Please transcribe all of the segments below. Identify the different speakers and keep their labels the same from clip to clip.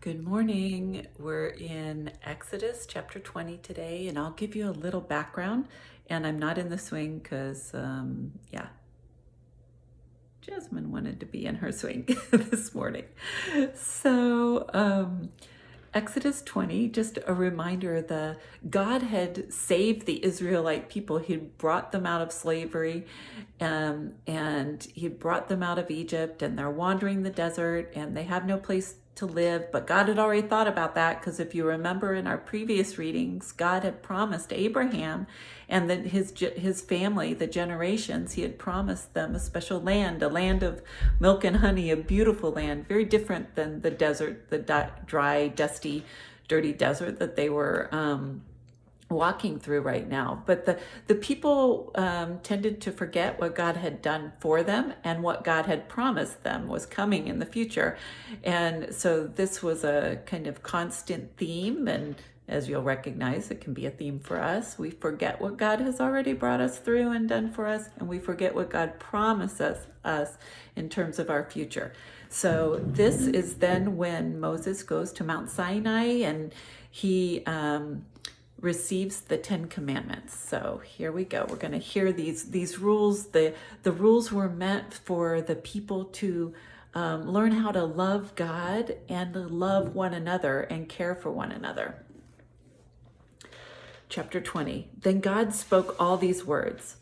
Speaker 1: Good morning. We're in Exodus chapter 20 today, and I'll give you a little background. And I'm not in the swing because, Jasmine wanted to be in her swing this morning. So, Exodus 20, just a reminder, God had saved the Israelite people. He'd brought them out of slavery, and he brought them out of Egypt, and they're wandering the desert, and they have no place to live. But God had already thought about that, because if you remember in our previous readings, God had promised Abraham and then his family, the generations, he had promised them a special land, a land of milk and honey, a beautiful land, very different than the desert, the dry, dusty, dirty desert that they were walking through right now. But the people tended to forget what God had done for them and what God had promised them was coming in the future. And so this was a kind of constant theme, and as you'll recognize, it can be a theme for us. We forget what God has already brought us through and done for us, and we forget what God promises us in terms of our future. So this is then when Moses goes to Mount Sinai, and he receives the 10 Commandments. So here we go. We're going to hear these rules. The rules were meant for the people to learn how to love God and love one another and care for one another. Chapter 20. Then God spoke all these words.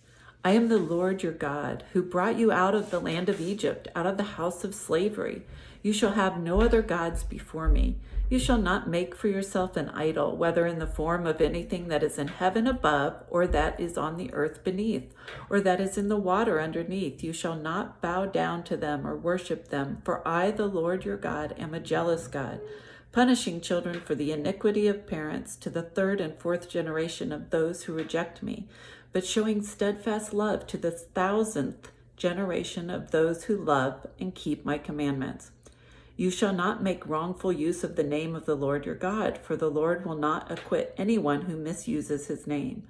Speaker 1: I am the Lord your God, who brought you out of the land of Egypt, out of the house of slavery. You shall have no other gods before me. You shall not make for yourself an idol, whether in the form of anything that is in heaven above, or that is on the earth beneath, or that is in the water underneath. You shall not bow down to them or worship them, for I, the Lord your God, am a jealous God, punishing children for the iniquity of parents to the third and fourth generation of those who reject me, but showing steadfast love to the 1,000th generation of those who love and keep my commandments. You shall not make wrongful use of the name of the Lord your God, for the Lord will not acquit anyone who misuses his name.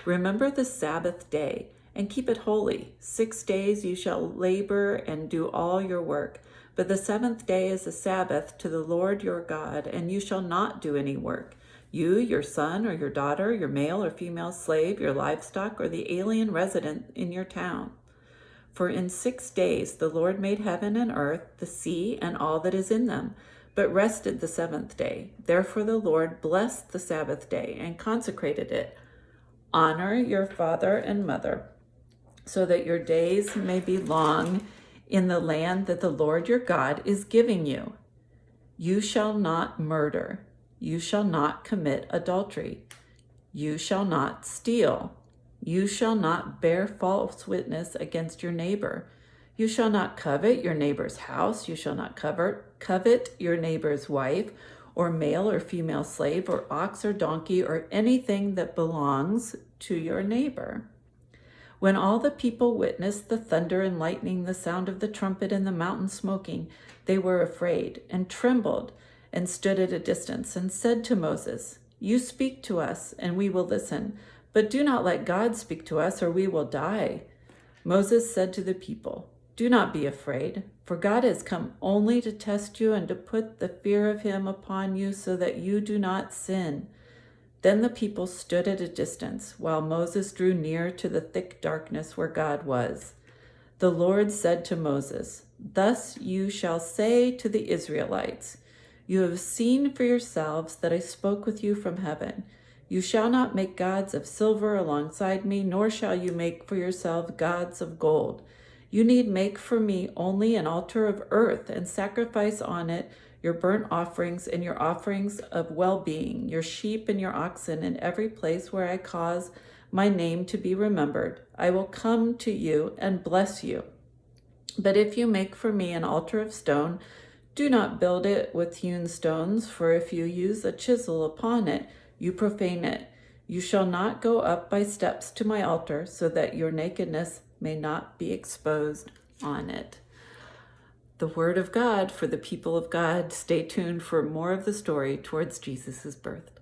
Speaker 1: Remember the Sabbath day and keep it holy. 6 days you shall labor and do all your work, but the seventh day is a Sabbath to the Lord your God, and you shall not do any work. You, your son or your daughter, your male or female slave, your livestock, or the alien resident in your town. For in 6 days the Lord made heaven and earth, the sea, and all that is in them, but rested the seventh day. Therefore the Lord blessed the Sabbath day and consecrated it. Honor your father and mother, so that your days may be long in the land that the Lord your God is giving you. You shall not murder. You shall not commit adultery. You shall not steal. You shall not bear false witness against your neighbor. You shall not covet your neighbor's house. You shall not covet your neighbor's wife, or male or female slave, or ox or donkey, or anything that belongs to your neighbor. When all the people witnessed the thunder and lightning, the sound of the trumpet, and the mountain smoking, they were afraid and trembled and stood at a distance and said to Moses, You speak to us, and we will listen. But do not let God speak to us, or we will die. Moses said to the people, Do not be afraid, for God has come only to test you and to put the fear of him upon you so that you do not sin. Then the people stood at a distance, while Moses drew near to the thick darkness where God was. The Lord said to Moses, Thus you shall say to the Israelites, You have seen for yourselves that I spoke with you from heaven. You shall not make gods of silver alongside me, nor shall you make for yourselves gods of gold. You need make for me only an altar of earth, and sacrifice on it your burnt offerings and your offerings of well-being, your sheep and your oxen, in every place where I cause my name to be remembered. I will come to you and bless you. But if you make for me an altar of stone, do not build it with hewn stones, for if you use a chisel upon it, you profane it. You shall not go up by steps to my altar, so that your nakedness may not be exposed on it. The word of God for the people of God. Stay tuned for more of the story towards Jesus' birth.